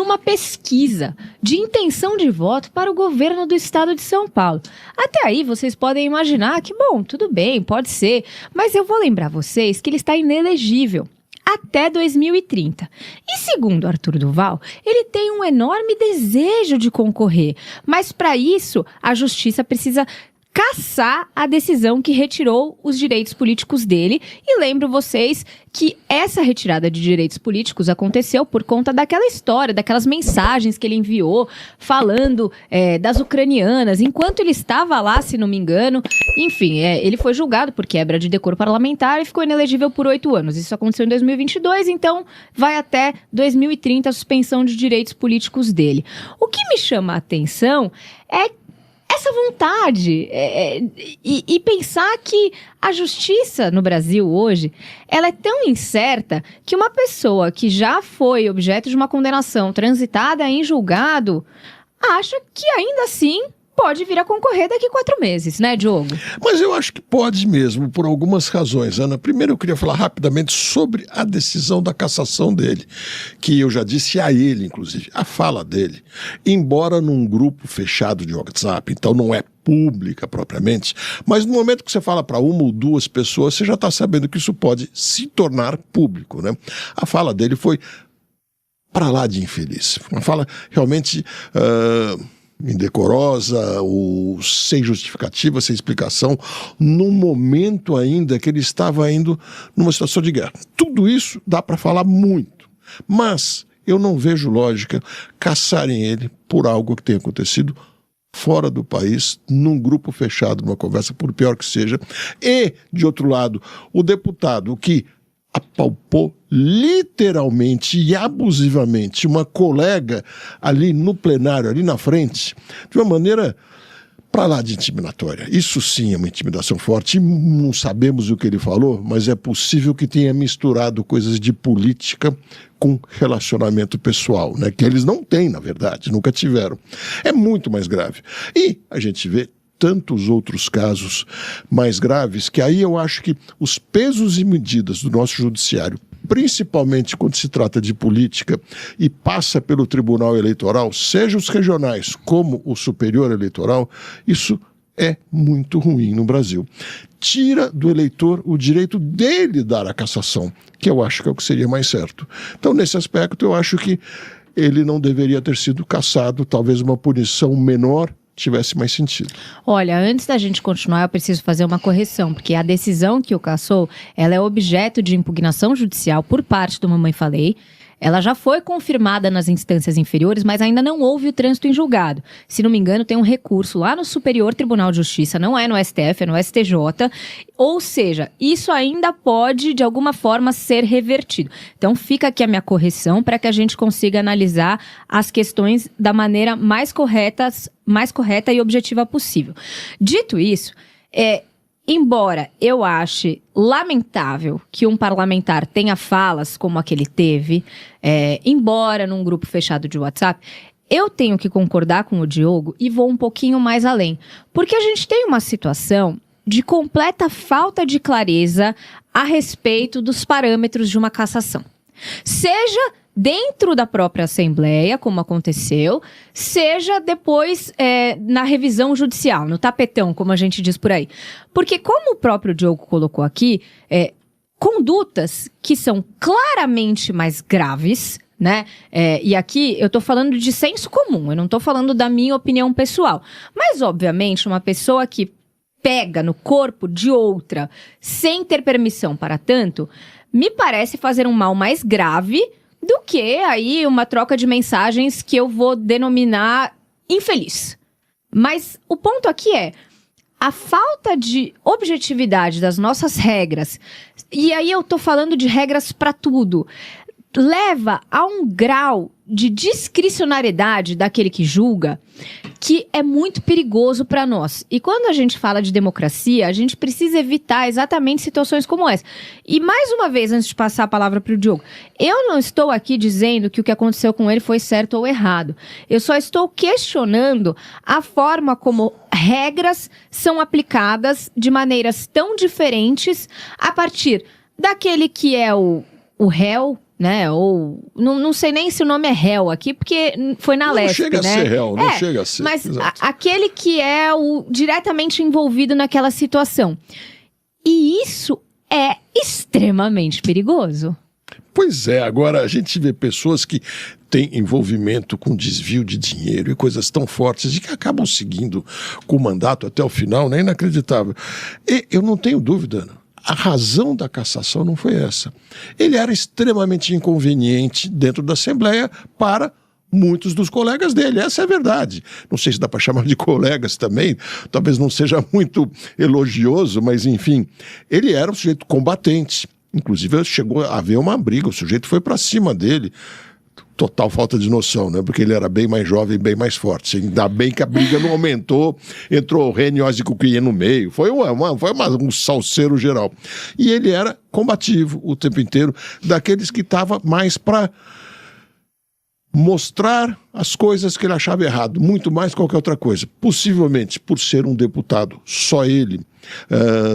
uma pesquisa de intenção de voto para o governo do estado de São Paulo. Até aí vocês podem imaginar que, bom, tudo bem, pode ser, mas eu vou lembrar vocês que ele está inelegível até 2030. E segundo Arthur Duval, ele tem um enorme desejo de concorrer, mas para isso a justiça precisa cassar a decisão que retirou os direitos políticos dele. E lembro vocês que essa retirada de direitos políticos aconteceu por conta daquela história, daquelas mensagens que ele enviou falando das ucranianas, enquanto ele estava lá, se não me engano. Enfim, ele foi julgado por quebra de decoro parlamentar e ficou inelegível por 8 anos. Isso aconteceu em 2022, então vai até 2030 a suspensão de direitos políticos dele. O que me chama a atenção é essa vontade e pensar que a justiça no Brasil hoje, ela é tão incerta que uma pessoa que já foi objeto de uma condenação transitada em julgado acha que ainda assim pode vir a concorrer daqui a 4 meses, né, Diogo? Mas eu acho que pode mesmo, por algumas razões, Ana. Primeiro, eu queria falar rapidamente sobre a decisão da cassação dele, que eu já disse a ele, inclusive, a fala dele, embora num grupo fechado de WhatsApp, então não é pública propriamente, mas no momento que você fala para 1 ou 2 pessoas, você já está sabendo que isso pode se tornar público, né? A fala dele foi para lá de infeliz. Uma fala realmente indecorosa, ou sem justificativa, sem explicação, num momento ainda que ele estava indo numa situação de guerra. Tudo isso dá para falar muito, mas eu não vejo lógica caçarem ele por algo que tenha acontecido fora do país, num grupo fechado, numa conversa, por pior que seja. E, de outro lado, o deputado que apalpou literalmente e abusivamente uma colega ali no plenário, ali na frente, de uma maneira para lá de intimidatória. Isso sim é uma intimidação forte. Não sabemos o que ele falou, mas é possível que tenha misturado coisas de política com relacionamento pessoal, né? Que eles não têm, na verdade, nunca tiveram. É muito mais grave. E a gente vê tantos outros casos mais graves, que aí eu acho que os pesos e medidas do nosso judiciário, principalmente quando se trata de política e passa pelo Tribunal Eleitoral, seja os regionais como o Superior Eleitoral, isso é muito ruim no Brasil. Tira do eleitor o direito dele dar a cassação, que eu acho que é o que seria mais certo. Então, nesse aspecto, eu acho que ele não deveria ter sido cassado, talvez uma punição menor tivesse mais sentido. Olha, antes da gente continuar, eu preciso fazer uma correção, porque a decisão que o cassou, ela é objeto de impugnação judicial por parte do Mamãe Falei. Ela já foi confirmada nas instâncias inferiores, mas ainda não houve o trânsito em julgado. Se não me engano, tem um recurso lá no Superior Tribunal de Justiça, não é no STF, é no STJ. Ou seja, isso ainda pode, de alguma forma, ser revertido. Então, fica aqui a minha correção para que a gente consiga analisar as questões da maneira mais correta e objetiva possível. Dito isso, embora eu ache lamentável que um parlamentar tenha falas como a que ele teve, embora num grupo fechado de WhatsApp, eu tenho que concordar com o Diogo e vou um pouquinho mais além. Porque a gente tem uma situação de completa falta de clareza a respeito dos parâmetros de uma cassação. Seja dentro da própria Assembleia, como aconteceu, seja depois na revisão judicial, no tapetão, como a gente diz por aí. Porque, como o próprio Diogo colocou aqui, condutas que são claramente mais graves, né? E aqui eu tô falando de senso comum, eu não tô falando da minha opinião pessoal. Mas, obviamente, uma pessoa que pega no corpo de outra sem ter permissão para tanto, me parece fazer um mal mais grave do que aí uma troca de mensagens que eu vou denominar infeliz. Mas o ponto aqui é a falta de objetividade das nossas regras, e aí eu tô falando de regras para tudo, leva a um grau de discricionariedade daquele que julga que é muito perigoso para nós. E quando a gente fala de democracia, a gente precisa evitar exatamente situações como essa. E mais uma vez, antes de passar a palavra para o Diogo, eu não estou aqui dizendo que o que aconteceu com ele foi certo ou errado. Eu só estou questionando a forma como regras são aplicadas de maneiras tão diferentes a partir daquele que é o réu, né? Ou não sei nem se o nome é réu aqui, porque foi na Leste, né? Não chega a ser réu, não chega a ser. Mas aquele que é o diretamente envolvido naquela situação. E isso é extremamente perigoso. Pois é, agora a gente vê pessoas que têm envolvimento com desvio de dinheiro e coisas tão fortes e que acabam seguindo com o mandato até o final, né? Inacreditável. E eu não tenho dúvida, Ana, a razão da cassação não foi essa. Ele era extremamente inconveniente dentro da Assembleia para muitos dos colegas dele, essa é a verdade. Não sei se dá para chamar de colegas também, talvez não seja muito elogioso, mas enfim, ele era um sujeito combatente. Inclusive chegou a haver uma briga, o sujeito foi para cima dele. Total falta de noção, né? Porque ele era bem mais jovem, bem mais forte. Ainda bem que a briga não aumentou, entrou o Reni Ozikukie no meio. Foi um salseiro geral. E ele era combativo o tempo inteiro, daqueles que estava mais para mostrar as coisas que ele achava errado, muito mais qualquer outra coisa. Possivelmente, por ser um deputado, só ele,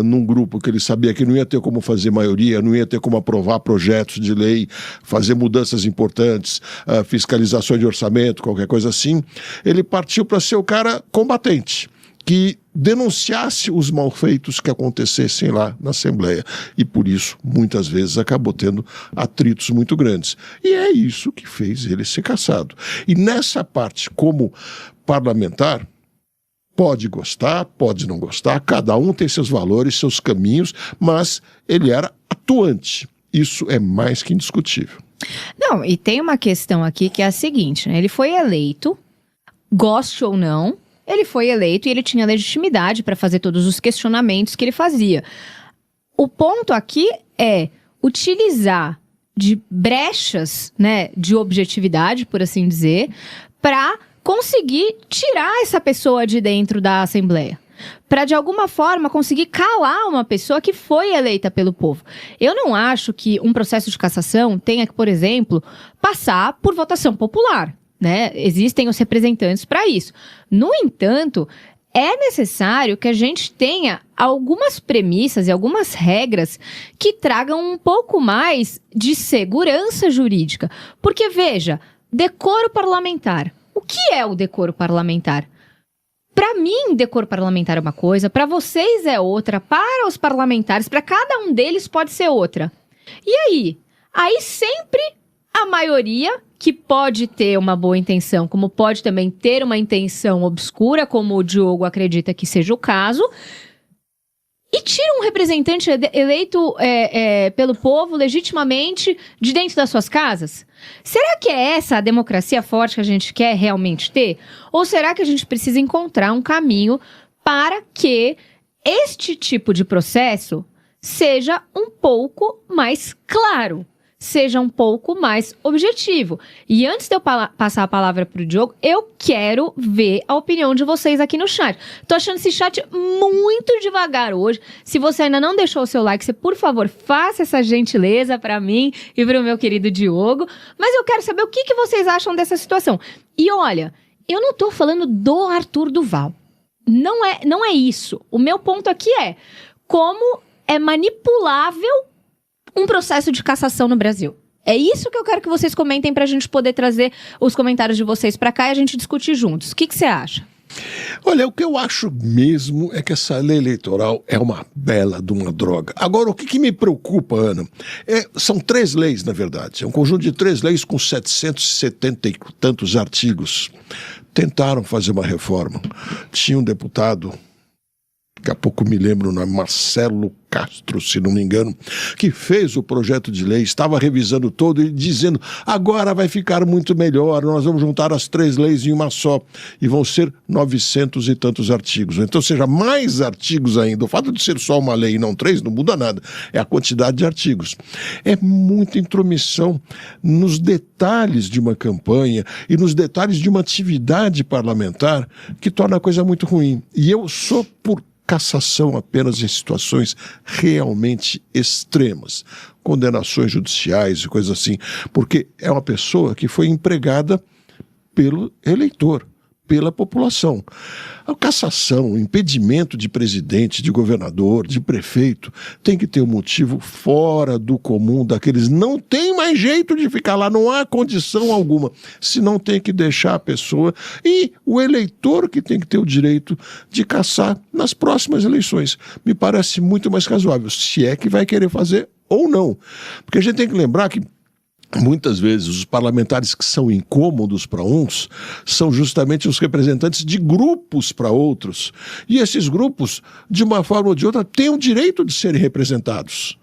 num grupo que ele sabia que não ia ter como fazer maioria, não ia ter como aprovar projetos de lei, fazer mudanças importantes, fiscalização de orçamento, qualquer coisa assim, ele partiu para ser o cara combatente, que denunciasse os malfeitos que acontecessem lá na Assembleia. E por isso, muitas vezes, acabou tendo atritos muito grandes. E é isso que fez ele ser cassado. E nessa parte, como parlamentar, pode gostar, pode não gostar, cada um tem seus valores, seus caminhos, mas ele era atuante. Isso é mais que indiscutível. Não, e tem uma questão aqui que é a seguinte, né? Ele foi eleito, goste ou não, ele foi eleito e ele tinha legitimidade para fazer todos os questionamentos que ele fazia. O ponto aqui é utilizar de brechas, né, de objetividade, por assim dizer, para conseguir tirar essa pessoa de dentro da Assembleia. Para, de alguma forma, conseguir calar uma pessoa que foi eleita pelo povo. Eu não acho que um processo de cassação tenha que, por exemplo, passar por votação popular, né? Existem os representantes para isso. No entanto, é necessário que a gente tenha algumas premissas e algumas regras que tragam um pouco mais de segurança jurídica. Porque, veja, decoro parlamentar. O que é o decoro parlamentar? Para mim, decoro parlamentar é uma coisa, para vocês é outra, para os parlamentares, para cada um deles pode ser outra. E aí? Aí sempre a maioria, que pode ter uma boa intenção, como pode também ter uma intenção obscura, como o Diogo acredita que seja o caso, e tira um representante eleito pelo povo legitimamente de dentro das suas casas? Será que é essa a democracia forte que a gente quer realmente ter? Ou será que a gente precisa encontrar um caminho para que este tipo de processo seja um pouco mais claro? Seja um pouco mais objetivo. E antes de eu passar a palavra para o Diogo, eu quero ver a opinião de vocês aqui no chat. Tô achando esse chat muito devagar hoje. Se você ainda não deixou o seu like, você, por favor, faça essa gentileza para mim e para o meu querido Diogo. Mas eu quero saber o que vocês acham dessa situação. E olha, eu não tô falando do Arthur Duval. Não é isso. O meu ponto aqui é como é manipulável um processo de cassação no Brasil. É isso que eu quero que vocês comentem pra gente poder trazer os comentários de vocês pra cá e a gente discutir juntos. O que você acha? Olha, o que eu acho mesmo é que essa lei eleitoral é uma bela de uma droga. Agora, o que me preocupa, Ana, são 3 leis, na verdade. É um conjunto de 3 leis com 770 e tantos artigos. Tentaram fazer uma reforma. Tinha um deputado, daqui a pouco me lembro, Marcelo Castro, se não me engano, que fez o projeto de lei, estava revisando todo e dizendo, agora vai ficar muito melhor, nós vamos juntar as 3 leis em uma só, e vão ser 900 e tantos artigos. Então, seja, mais artigos ainda. O fato de ser só uma lei e não 3 não muda nada, é a quantidade de artigos. É muita intromissão nos detalhes de uma campanha e nos detalhes de uma atividade parlamentar que torna a coisa muito ruim. E eu sou por cassação apenas em situações realmente extremas, condenações judiciais e coisas assim, porque é uma pessoa que foi empregada pelo eleitor, pela população. A cassação, o impedimento de presidente, de governador, de prefeito, tem que ter um motivo fora do comum daqueles. Não tem mais jeito de ficar lá, não há condição alguma. Senão tem que deixar a pessoa e o eleitor que tem que ter o direito de cassar nas próximas eleições. Me parece muito mais razoável, se é que vai querer fazer ou não. Porque a gente tem que lembrar que muitas vezes os parlamentares que são incômodos para uns são justamente os representantes de grupos para outros. E esses grupos, de uma forma ou de outra, têm o direito de serem representados.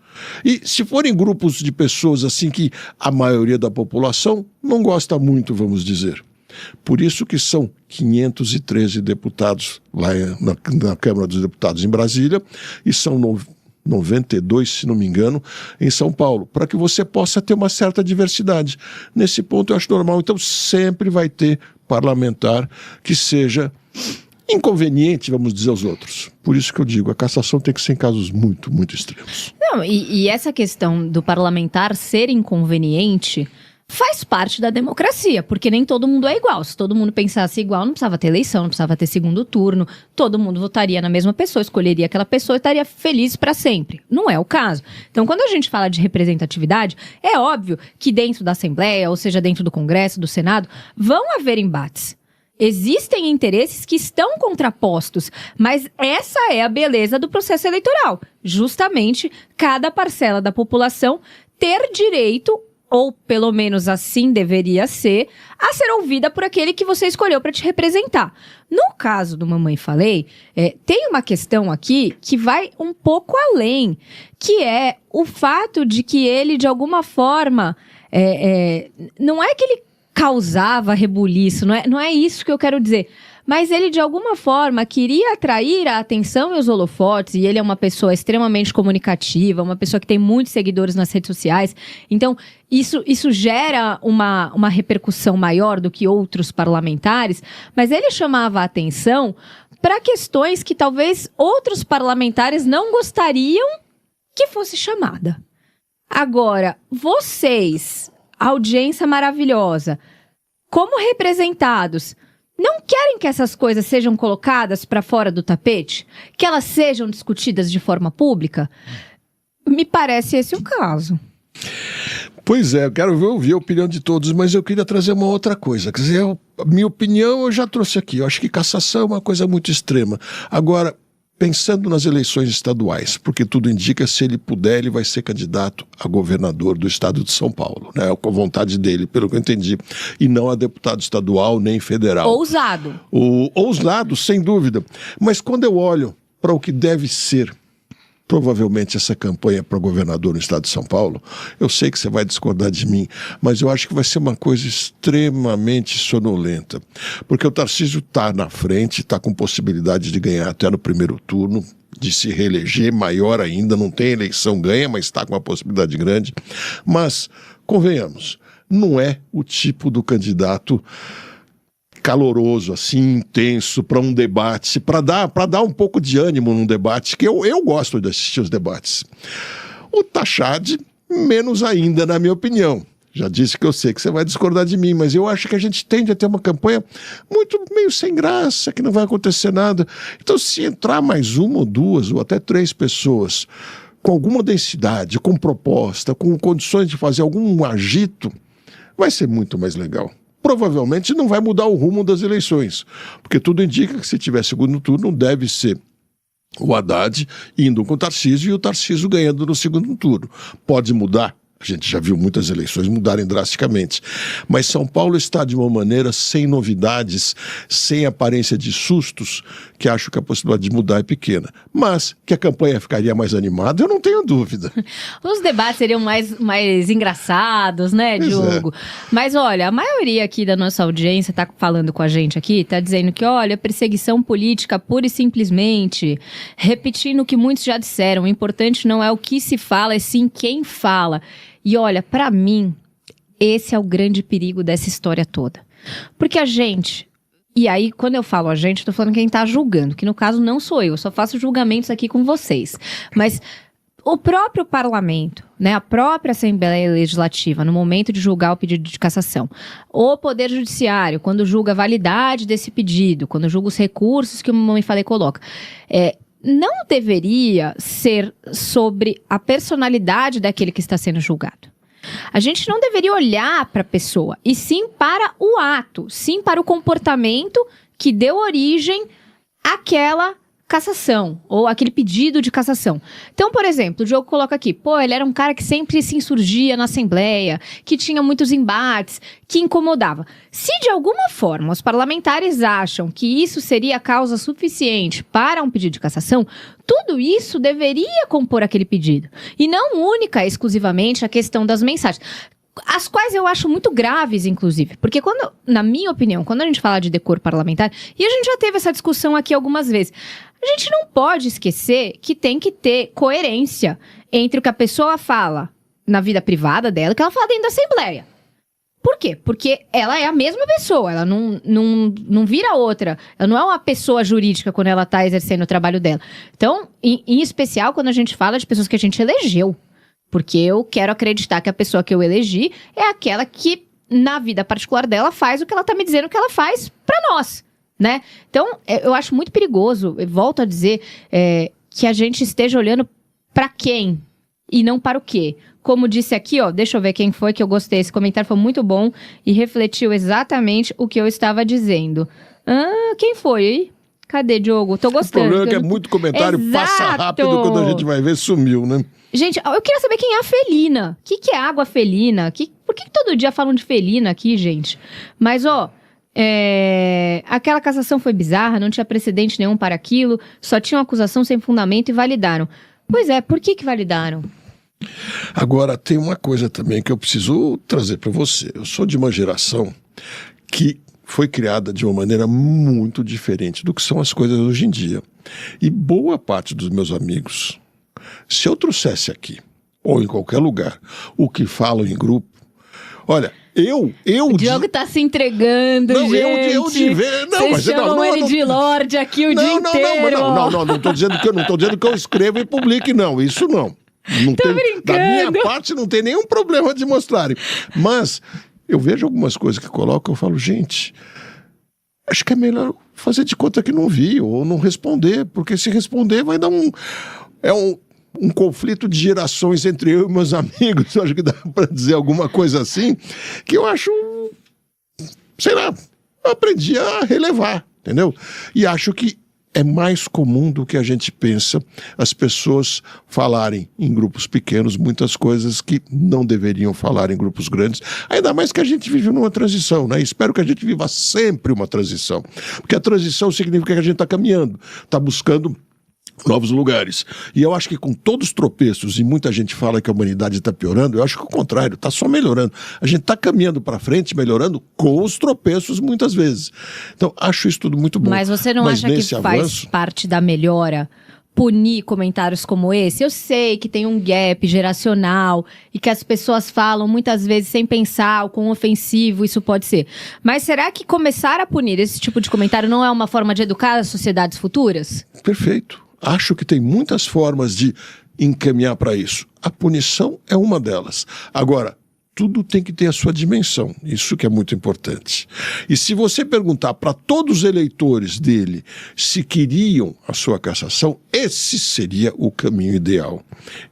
E se forem grupos de pessoas assim que a maioria da população não gosta muito, vamos dizer. Por isso que são 513 deputados lá na Câmara dos Deputados em Brasília e são 92, se não me engano, em São Paulo, para que você possa ter uma certa diversidade. Nesse ponto eu acho normal. Então sempre vai ter parlamentar que seja inconveniente, vamos dizer aos outros. Por isso que eu digo, a cassação tem que ser em casos muito, muito extremos. Não, e essa questão do parlamentar ser inconveniente faz parte da democracia, porque nem todo mundo é igual. Se todo mundo pensasse igual, não precisava ter eleição, não precisava ter segundo turno, todo mundo votaria na mesma pessoa, escolheria aquela pessoa e estaria feliz para sempre. Não é o caso. Então, quando a gente fala de representatividade, é óbvio que dentro da Assembleia, ou seja, dentro do Congresso, do Senado, vão haver embates. Existem interesses que estão contrapostos, mas essa é a beleza do processo eleitoral. Justamente, cada parcela da população ter direito, ou pelo menos assim deveria ser, a ser ouvida por aquele que você escolheu para te representar. No caso do Mamãe Falei, tem uma questão aqui que vai um pouco além, que é o fato de que ele, de alguma forma, não é que ele causava rebuliço, não é isso que eu quero dizer. Mas ele, de alguma forma, queria atrair a atenção e os holofotes, e ele é uma pessoa extremamente comunicativa, uma pessoa que tem muitos seguidores nas redes sociais. Então, isso gera uma repercussão maior do que outros parlamentares, mas ele chamava a atenção para questões que talvez outros parlamentares não gostariam que fosse chamada. Agora, vocês, audiência maravilhosa, como representados, não querem que essas coisas sejam colocadas para fora do tapete? Que elas sejam discutidas de forma pública? Me parece esse o caso. Pois é, eu quero ouvir a opinião de todos, mas eu queria trazer uma outra coisa. Quer dizer, a minha opinião eu já trouxe aqui. Eu acho que cassação é uma coisa muito extrema. Agora, pensando nas eleições estaduais, porque tudo indica se ele puder, ele vai ser candidato a governador do estado de São Paulo, né? Com a vontade dele, pelo que eu entendi, e não a deputado estadual nem federal. Ousado. Ousado, sem dúvida. Mas quando eu olho para o que deve ser provavelmente essa campanha para governador no estado de São Paulo, eu sei que você vai discordar de mim, mas eu acho que vai ser uma coisa extremamente sonolenta, porque o Tarcísio está na frente, está com possibilidade de ganhar até no primeiro turno, de se reeleger, maior ainda, não tem eleição, ganha, mas está com uma possibilidade grande. Mas, convenhamos, não é o tipo do candidato caloroso, assim, intenso, para um debate, para dar um pouco de ânimo num debate, que eu gosto de assistir os debates. O Tachad, menos ainda, na minha opinião. Já disse que eu sei que você vai discordar de mim, mas eu acho que a gente tende a ter uma campanha muito meio sem graça, que não vai acontecer nada. Então, se entrar mais uma ou duas, ou até três pessoas, com alguma densidade, com proposta, com condições de fazer algum agito, vai ser muito mais legal. Provavelmente não vai mudar o rumo das eleições, porque tudo indica que se tiver segundo turno deve ser o Haddad indo com o Tarcísio e o Tarcísio ganhando no segundo turno. Pode mudar, a gente já viu muitas eleições mudarem drasticamente, mas São Paulo está de uma maneira sem novidades, sem aparência de sustos, que acho que a possibilidade de mudar é pequena. Mas que a campanha ficaria mais animada, eu não tenho dúvida. Os debates seriam mais engraçados, né, Diogo? Mas olha, a maioria aqui da nossa audiência está falando com a gente aqui, está dizendo que, olha, perseguição política pura e simplesmente, repetindo o que muitos já disseram, o importante não é o que se fala, é sim quem fala. E olha, para mim, esse é o grande perigo dessa história toda. Porque a gente, e aí quando eu falo a gente, eu tô falando quem tá julgando, que no caso não sou eu só faço julgamentos aqui com vocês. Mas o próprio parlamento, né, a própria Assembleia Legislativa, no momento de julgar o pedido de cassação, o Poder Judiciário, quando julga a validade desse pedido, quando julga os recursos que o Mamãe Falei coloca, não deveria ser sobre a personalidade daquele que está sendo julgado. A gente não deveria olhar para a pessoa, e sim para o ato, sim para o comportamento que deu origem àquela cassação, ou aquele pedido de cassação. Então, por exemplo, o Diogo coloca aqui, ele era um cara que sempre se insurgia na Assembleia, que tinha muitos embates, que incomodava. Se de alguma forma os parlamentares acham que isso seria causa suficiente para um pedido de cassação, tudo isso deveria compor aquele pedido. E não única, exclusivamente, a questão das mensagens. As quais eu acho muito graves, inclusive. Porque na minha opinião, quando a gente fala de decoro parlamentar, e a gente já teve essa discussão aqui algumas vezes, a gente não pode esquecer que tem que ter coerência entre o que a pessoa fala na vida privada dela e o que ela fala dentro da Assembleia. Por quê? Porque ela é a mesma pessoa, ela não vira outra. Ela não é uma pessoa jurídica quando ela está exercendo o trabalho dela. Então, em especial, quando a gente fala de pessoas que a gente elegeu. Porque eu quero acreditar que a pessoa que eu elegi é aquela que, na vida particular dela, faz o que ela está me dizendo que ela faz para nós, né? Então, eu acho muito perigoso, eu volto a dizer, que a gente esteja olhando para quem e não para o quê. Como disse aqui, deixa eu ver quem foi que eu gostei. Esse comentário foi muito bom e refletiu exatamente o que eu estava dizendo. Quem foi, hein? Cadê, Diogo? Tô gostando. O problema é que é muito comentário, passa rápido, quando a gente vai ver, sumiu, né? Gente, eu queria saber quem é a felina. O que é água felina? Por que todo dia falam de felina aqui, gente? Mas, aquela cassação foi bizarra, não tinha precedente nenhum para aquilo, só tinha uma acusação sem fundamento e validaram. Pois é, por que validaram? Agora, tem uma coisa também que eu preciso trazer para você. Eu sou de uma geração que foi criada de uma maneira muito diferente do que são as coisas hoje em dia. E boa parte dos meus amigos, se eu trouxesse aqui, ou em qualquer lugar, o que falam em grupo, olha, o Diogo tá se entregando, não, gente. Eu de ver... Não, vocês chamam ele de Lorde aqui o dia inteiro. Não estou dizendo que eu escrevo e publique, não, isso não. Tô brincando. Da minha parte não tem nenhum problema de mostrarem. Mas eu vejo algumas coisas que colocam, eu falo, gente, acho que é melhor fazer de conta que não vi, ou não responder, porque se responder vai dar um conflito de gerações entre eu e meus amigos, eu acho que dá para dizer alguma coisa assim, que eu acho, sei lá, eu aprendi a relevar, entendeu? E acho que é mais comum do que a gente pensa as pessoas falarem em grupos pequenos muitas coisas que não deveriam falar em grupos grandes, ainda mais que a gente vive numa transição, né? Espero que a gente viva sempre uma transição, porque a transição significa que a gente está caminhando, está buscando novos lugares. E eu acho que com todos os tropeços, e muita gente fala que a humanidade está piorando, eu acho que o contrário, está só melhorando. A gente está caminhando para frente, melhorando com os tropeços muitas vezes. Então, acho isso tudo muito bom. Mas você não acha que faz parte da melhora punir comentários como esse? Eu sei que tem um gap geracional e que as pessoas falam muitas vezes sem pensar o quão ofensivo isso pode ser. Mas será que começar a punir esse tipo de comentário não é uma forma de educar as sociedades futuras? Perfeito. Acho que tem muitas formas de encaminhar para isso. A punição é uma delas. Agora, tudo tem que ter a sua dimensão. Isso que é muito importante. E se você perguntar para todos os eleitores dele se queriam a sua cassação, esse seria o caminho ideal.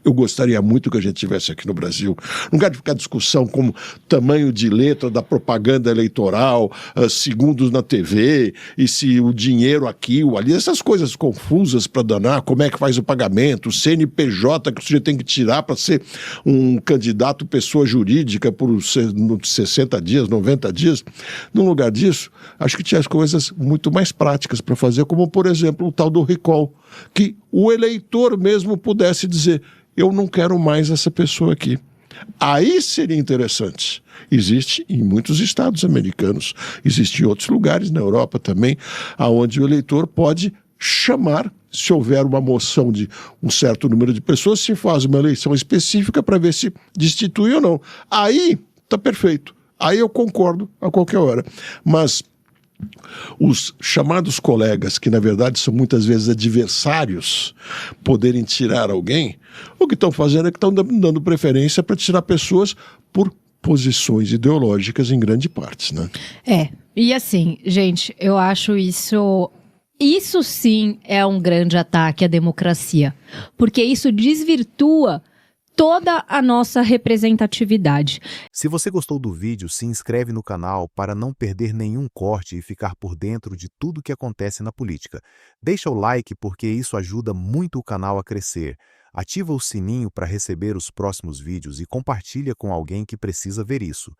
Eu gostaria muito que a gente tivesse aqui no Brasil. Não quero ficar discussão como tamanho de letra da propaganda eleitoral, segundos na TV, e se o dinheiro aqui ou ali, essas coisas confusas para danar, como é que faz o pagamento, o CNPJ que o sujeito tem que tirar para ser um candidato pessoa jurídica por 60 dias, 90 dias. No lugar disso, acho que tinha as coisas muito mais práticas para fazer, como, por exemplo, o tal do recall, que o eleitor mesmo pudesse dizer, eu não quero mais essa pessoa aqui. Aí seria interessante. Existe em muitos estados americanos, existe em outros lugares na Europa também, onde o eleitor pode chamar, se houver uma moção de um certo número de pessoas, se faz uma eleição específica para ver se destitui ou não. Aí está perfeito. Aí eu concordo a qualquer hora. Mas os chamados colegas, que na verdade são muitas vezes adversários, poderem tirar alguém, o que estão fazendo é que estão dando preferência para tirar pessoas por posições ideológicas em grande parte, né? E assim, gente, eu acho isso sim é um grande ataque à democracia, porque isso desvirtua toda a nossa representatividade. Se você gostou do vídeo, se inscreve no canal para não perder nenhum corte e ficar por dentro de tudo que acontece na política. Deixa o like porque isso ajuda muito o canal a crescer. Ativa o sininho para receber os próximos vídeos e compartilha com alguém que precisa ver isso.